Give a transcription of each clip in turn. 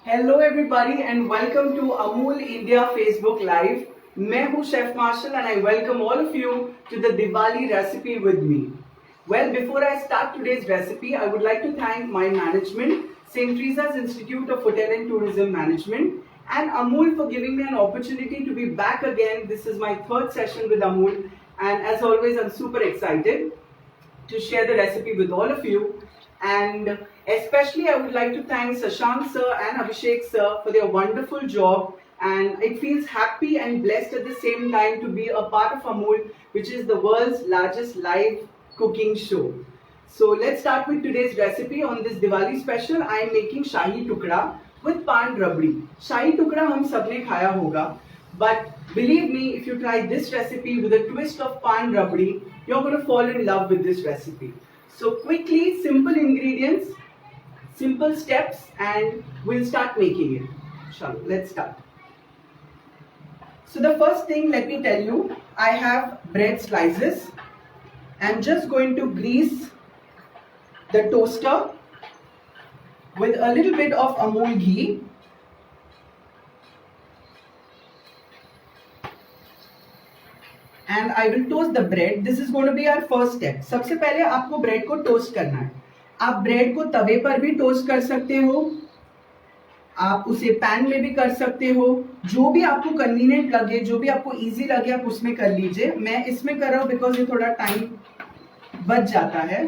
Hello everybody and welcome to Amul India Facebook live. मैं हूं chef Marshall and I welcome all of you to the Diwali recipe with me. Well, before I start today's recipe, I would like to thank my management, St. Teresa's Institute of Hotel and Tourism Management, and Amul for giving me an opportunity to be back again. This is my third session with Amul, and as always, I'm super excited to share the recipe with all of you. And especially, I would like to thank Sashank sir and Abhishek sir for their wonderful job. And it feels happy and blessed at the same time to be a part of Amul, which is the world's largest live cooking show. So let's start with today's recipe. On this Diwali special, I am making Shahi Tukda with Pan Rabdi. Shahi Tukda हम सबने खाया होगा, but believe me, if you try this recipe with a twist of Pan Rabdi, you're going to fall in love with this recipe. So quickly, simple ingredients, simple steps, and we'll start making it. Shall let's start. So the first thing, let me tell you, I have bread slices. I'm just going to grease the toaster with a little bit of Amul ghee. And I will toast the bread. This is going to be our first step. सबसे पहले आपको bread को toast करना है. आप bread को तवे पर भी टोस्ट कर सकते हो, आप उसे पैन में भी कर सकते हो, जो भी आपको कन्वीनियंट लगे, जो भी आपको इजी लगे आप उसमें कर लीजिए. मैं इसमें कर रहा हूँ बिकॉज ये थोड़ा टाइम बच जाता है.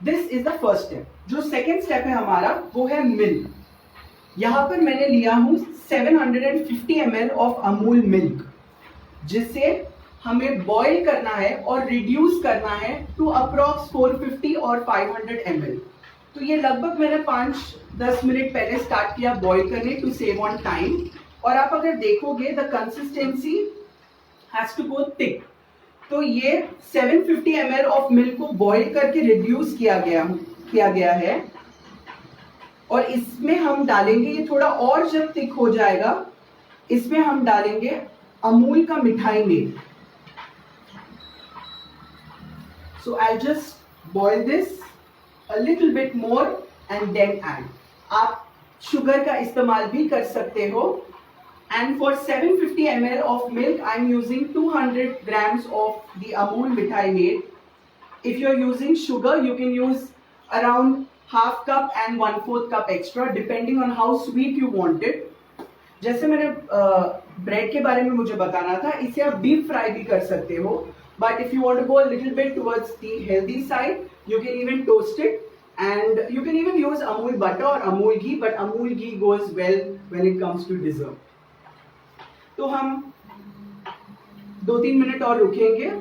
This is the first step. जो सेकेंड स्टेप है हमारा वो है मिल्क. यहां पर मैंने लिया हूं 750 ml ऑफ अमूल मिल्क, जिसे हमें बॉईल करना है और रिड्यूस करना है टू अप्रॉक्स 450 और 500 ml. तो ये लगभग मैंने 5-10 मिनट पहले स्टार्ट किया बॉईल करने टू सेव ऑन टाइम. और आप अगर देखोगे the consistency has to go thick. तो ये 750 ml ऑफ मिल्क को बॉईल करके रिड्यूस किया गया है. और इसमें हम डालेंगे, ये थोड़ा और जब थिक हो जाएगा, इसमें हम डालेंगे अमूल का Mithai milk. So I just boil this a little bit more and then add. आप शुगर का इस्तेमाल भी कर सकते हो. And for 750 ml of milk I am using 200 grams of the Amul Mithai milk. If you are using sugar you can use around half cup and 1/4 cup extra depending on how sweet you want it. जैसे मैंने bread के बारे में मुझे बताना था, इसे आप डीप फ्राई भी कर सकते हो, but if you want to go little bit towards the healthy side you can even toast it and you can even use Amul butter और Amul ghee, but Amul ghee goes well when it comes to dessert. तो हम 2-3 minute और रुकेंगे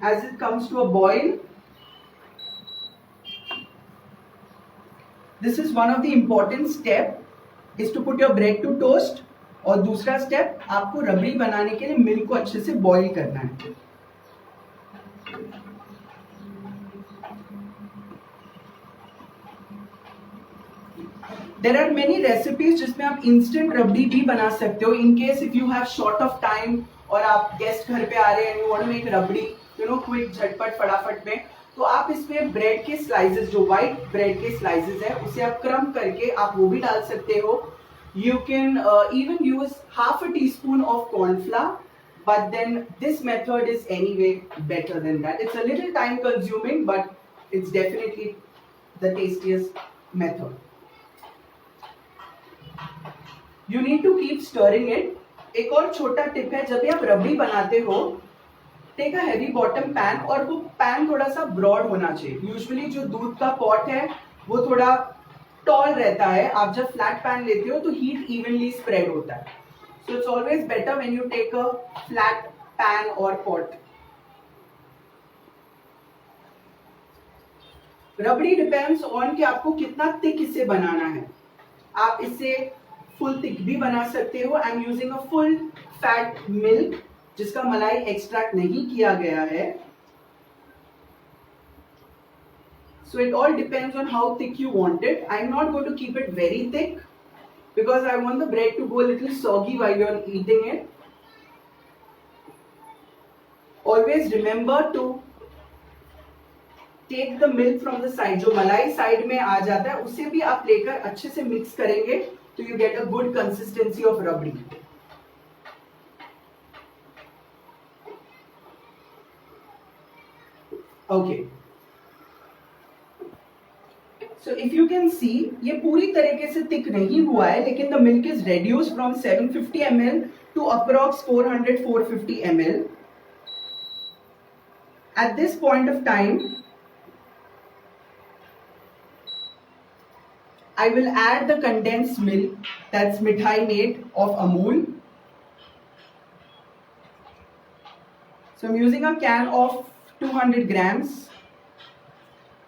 as it comes to a boil. This is one of the important step is to put your bread to toast. और दूसरा step आपको रबड़ी बनाने के लिए मिल्क को अच्छे से बॉईल करना है. There are many recipes जिसमें आप इंस्टेंट रबड़ी भी बना सकते हो. In case if you have short of time और आप गेस्ट घर पे आ रहे हैं and you want to make rabri, you know, quick, झटपट, फटाफट में, तो आप इसमें ब्रेड के स्लाइसेस, जो व्हाइट ब्रेड के स्लाइसेस है, उसे आप क्रम करके आप वो भी डाल सकते हो. You can even use half a teaspoon of cornflour, but then this method is anyway better than that. It's a little time consuming but it's definitely the tastiest method. You need to keep stirring it. एक और छोटा tip है, जब भी आप रबड़ी बनाते हो, take a heavy bottom pan, और वो पैन थोड़ा सा ब्रॉड होना चाहिए. यूजुअली जो दूध का पॉट है वो थोड़ा टॉल रहता है. आप जब फ्लैट पैन लेते हो तो हीट इवनली स्प्रेड होता है. So it's always better when you take a flat pan और पॉट. रबड़ी डिपेंड्स ऑन कि आपको कितना थिक इसे बनाना है. आप इसे फुल थिक भी बना सकते हो. आई am using a full fat milk जिसका मलाई एक्सट्रैक्ट नहीं किया गया है. So it all depends on how thick you want it. I'm not going to keep it very thick because I want the bread to go a little soggy while you're eating it. Always remember to take the milk from the side, जो मलाई side में आ जाता है उसे भी आप लेकर अच्छे से मिक्स करेंगे तो you get a good consistency of rabri. Okay, so if you can see ये पूरी तरीके से थिक नहीं हुआ है, लेकिन the milk is reduced from 750 ml to approx 400-450 ml. At this point of time, I will add the condensed milk, that's mithai made of Amul. So I'm using a can of 200 grams.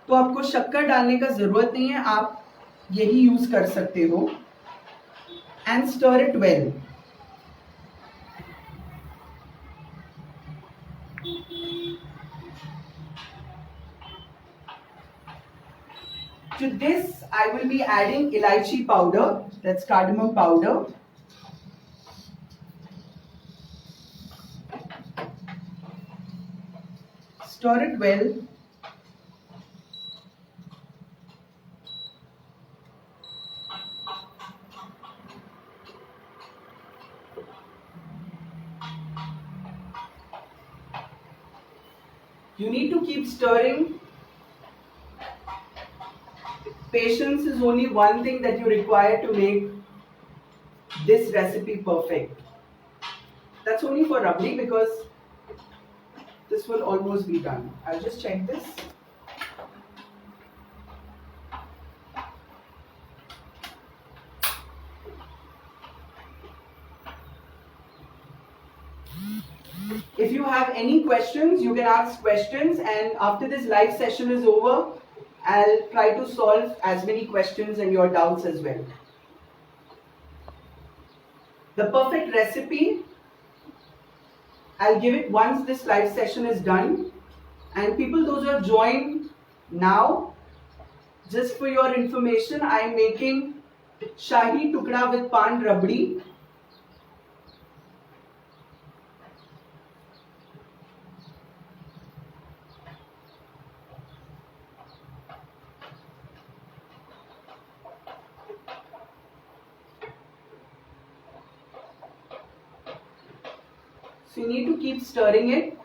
तो आपको शक्कर डालने का जरूरत नहीं है, आप यही यूज कर सकते हो. And stir it well. To this, I will be adding elaichi powder, that's cardamom powder. Stir it well. You need to keep stirring. Patience is only one thing that you require to make this recipe perfect. That's only for rabdi because this will almost be done. I'll just check this. If you have any questions, you can ask questions, and after this live session is over, I'll try to solve as many questions and your doubts as well. The perfect recipe, I'll give it once this live session is done. And people, those who have joined now, just for your information, I am making Shahi Tukda with Pan Rabdi. So you need to keep stirring it.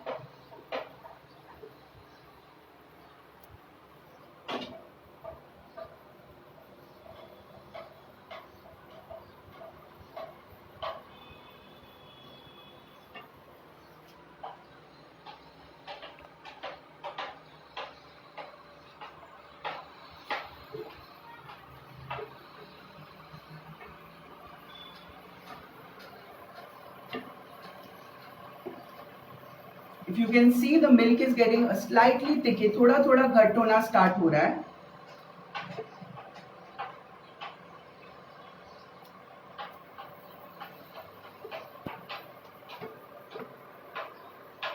If you can see, the milk is getting a slightly thick. थोड़ा थोड़ा घट होना start हो रहा है.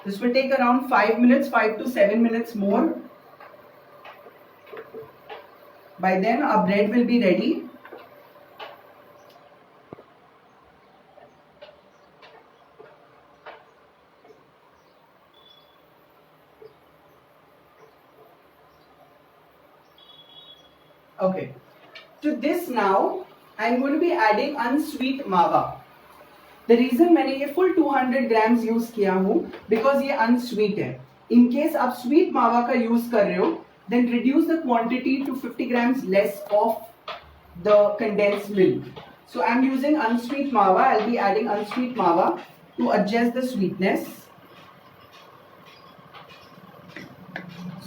This will take around 5 minutes, 5 to 7 minutes more. By then our bread will be ready. Okay, to this now I am going to be adding unsweet मावा. The reason मैंने ये full 200 grams यूज किया हूँ because ये unsweet है. In case आप sweet मावा का यूज कर रहे हो, then reduce the quantity to 50 grams less of the condensed milk. So I am using unsweet मावा. I'll be adding unsweet मावा to adjust the sweetness.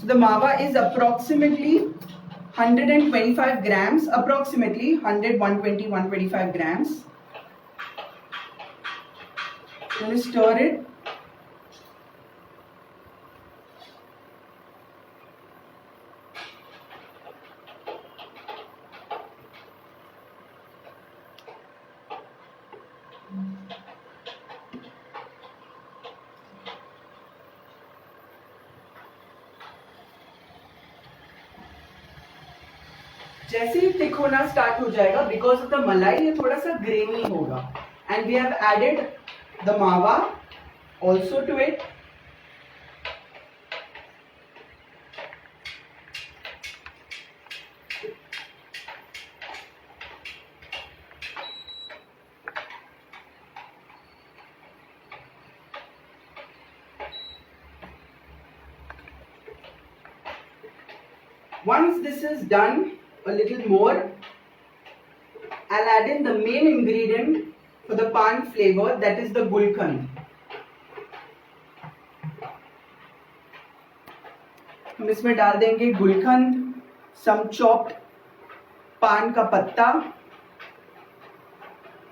So the मावा is approximately 125 grams, approximately 100, 120, 125 grams. I'm going to stir it. जैसे ही thick होना start हो जाएगा, because of the मलाई ये थोड़ा सा ग्रेनी होगा. And we have added the mawa also to it. Once this is done a little more, I'll add in the main ingredient for the pan flavor, that is the gulkand. हम इसमें डाल देंगे गुलकंद, some chopped पान का पत्ता,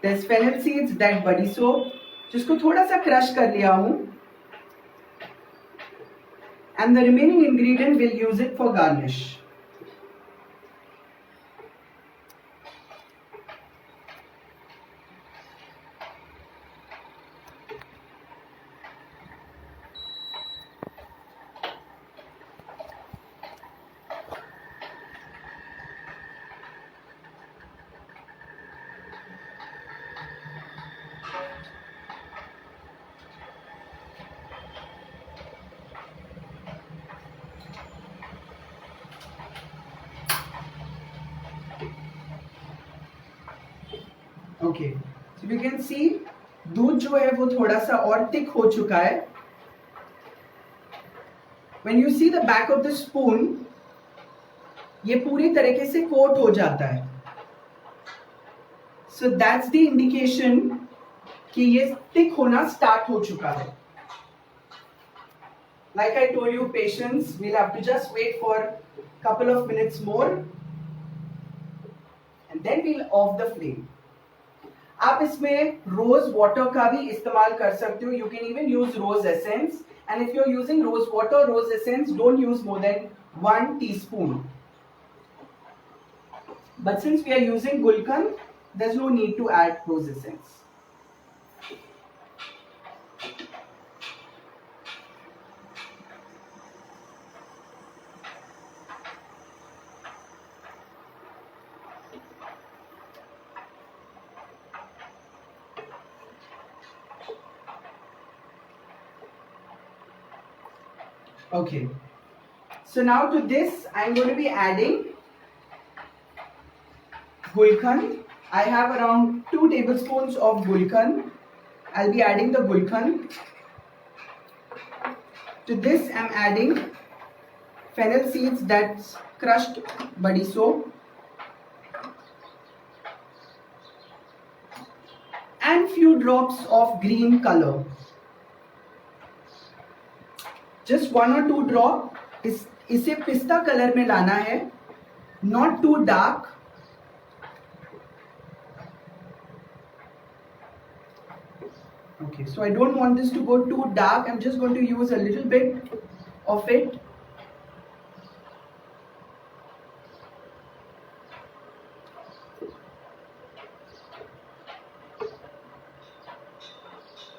there's fennel seeds, that badi soap जिसको थोड़ा सा क्रश कर लिया हूं, and the remaining ingredient we'll use it for garnish. Okay, so you can सी दूध जो है वो थोड़ा सा और थिक हो चुका है. When you see the back of the spoon, ये पूरी तरीके से कोट हो जाता है. सो दैट्स द इंडिकेशन कि ये थिक होना स्टार्ट हो चुका है. Like I told you, patience, we'll have to just wait for couple of minutes more and then we'll off the flame. आप इसमें रोज वाटर का भी इस्तेमाल कर सकते हो. You can even use rose essence, and if you are using rose water, rose essence, don't use more than 1 teaspoon. But since we are using gulkand, there's no need to add rose essence. Okay, so now to this I'm going to be adding gulkand. I have around 2 tablespoons of gulkand. I'll be adding the gulkand. To this I'm adding fennel seeds, that's crushed badi soap, and few drops of green color. Just 1 or 2 drop. इसे पिस्ता colour में लाना है, not too dark. Okay, so I don't want this to go too dark. I'm just going to use a little bit of it.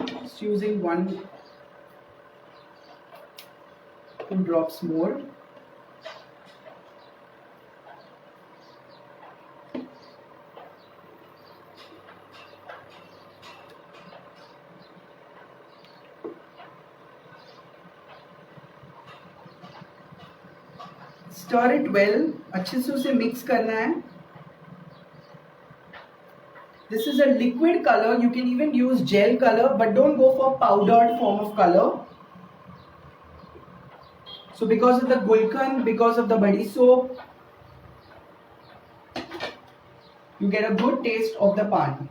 Just using 1-2 drops more. Stir it well. अच्छे से उसे mix करना है. This is a liquid color. You can even use gel color, but don't go for powdered form of color. So because of the gulkand, because of the badi soap, you get a good taste of the pan.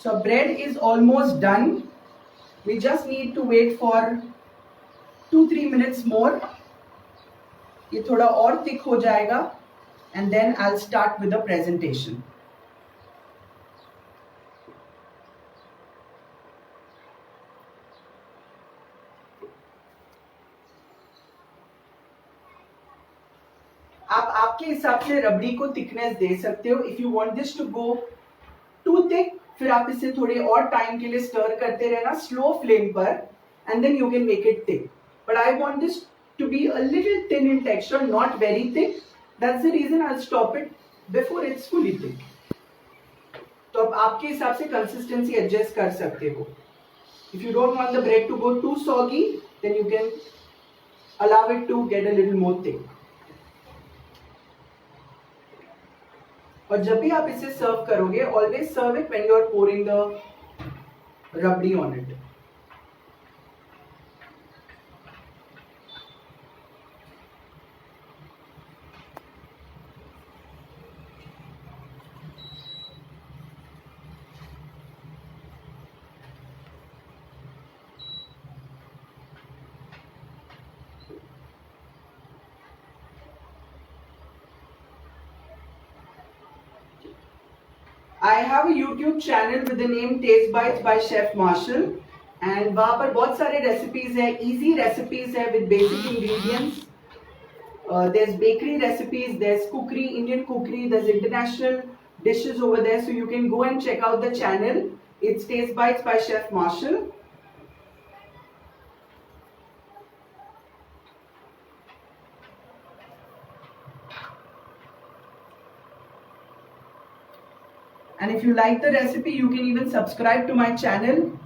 So bread is almost done. We just need to wait for 2-3 minutes more. ये थोड़ा और thick हो जाएगा, and then I'll start with the presentation. आप आपके हिसाब से रबड़ी को थिकनेस दे सकते हो. If you want this to go too thick, फिर आप इसे थोड़े और टाइम के लिए स्टर करते रहना स्लो फ्लेम पर, and then you can make it thick. But I want this to be a little thin in texture, not very thick. That's the reason I stop it before it's fully thick. तो अब आपके हिसाब से consistency adjust कर सकते हो. If you don't want the bread to go to soggy, then you can allow it to get a little more thick. और जब भी आप इसे सर्व करोगे, always serve it when you are pouring the rabri on it. I have a YouTube channel with the name Taste Bites by Chef Marshall, and वहाँ पर बहुत सारे recipes है, easy recipes है with basic ingredients. There's bakery recipes, there's cookery, Indian cookery, there's international dishes over there, so you can go and check out the channel. It's Taste Bites by Chef Marshall. And if you like the recipe, you can even subscribe to my channel.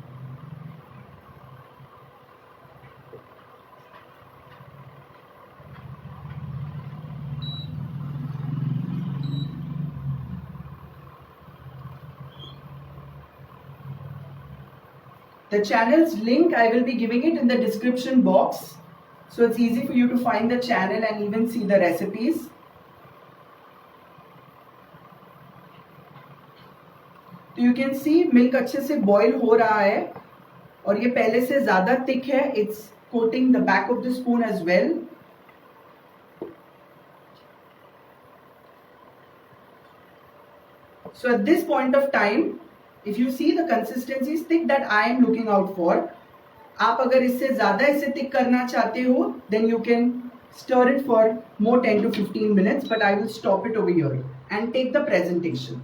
The channel's link, I will be giving it in the description box. So it's easy for you to find the channel and even see the recipes. तो you can see milk अच्छे से boil हो रहा है और ये पहले से ज़्यादा thick है. It's coating the back of the spoon as well. So at this point of time, if you see the consistency is thick that I am looking out for. आप अगर इससे ज़्यादा इसे thick करना चाहते हो, then you can stir it for more 10 to 15 minutes. But I will stop it over here and take the presentation.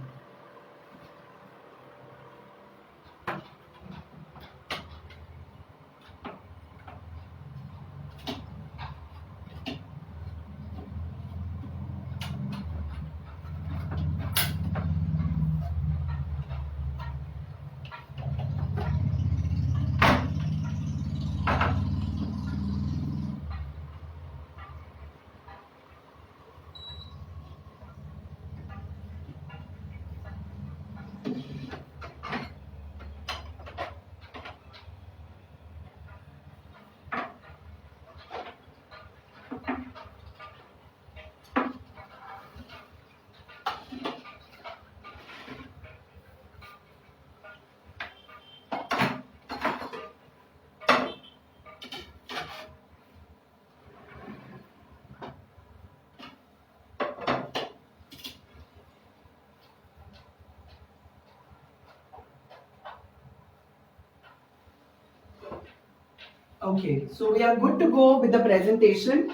Okay, so we are good to go with the presentation.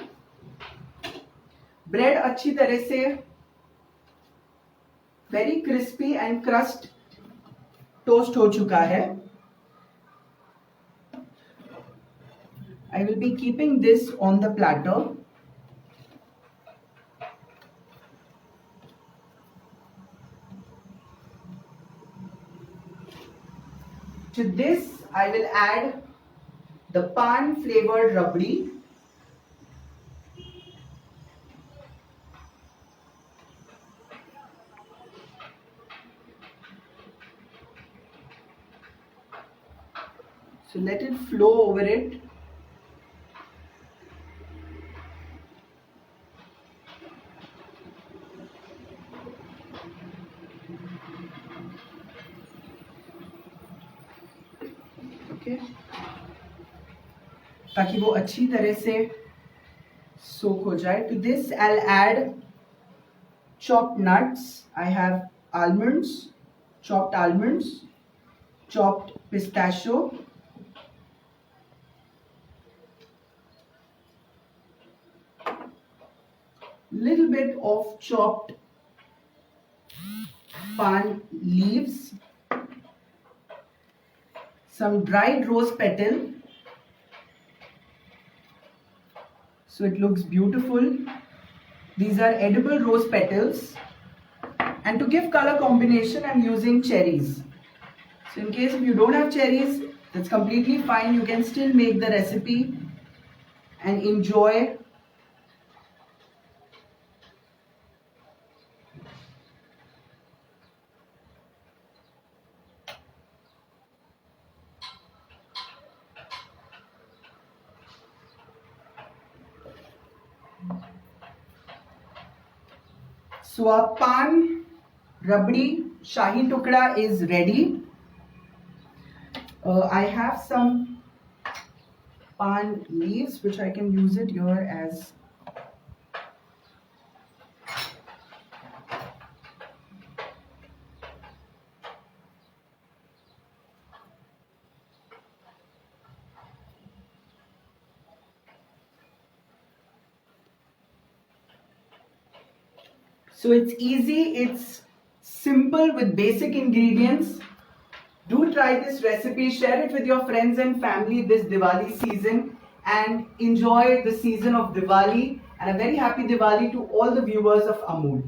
Bread अच्छी तरह से very crispy and crust toast हो चुका है. I will be keeping this on the platter. To this, I will add the pan flavored rabdi. So let it flow over it. Okay. ताकि वो अच्छी तरह से soak हो जाए. To this I'll add chopped nuts. I have almonds, chopped pistachio, little bit of chopped pan leaves, some dried rose petal. So it looks beautiful. These are edible rose petals. And to give color combination, I'm using cherries. So in case if you don't have cherries, that's completely fine. You can still make the recipe and enjoy. So our pan rabdi shahi tukda is ready. I have some pan leaves which I can use it here as So it's easy, it's simple with basic ingredients. Do try this recipe, share it with your friends and family this Diwali season, and enjoy the season of Diwali. And a very happy Diwali to all the viewers of Amul.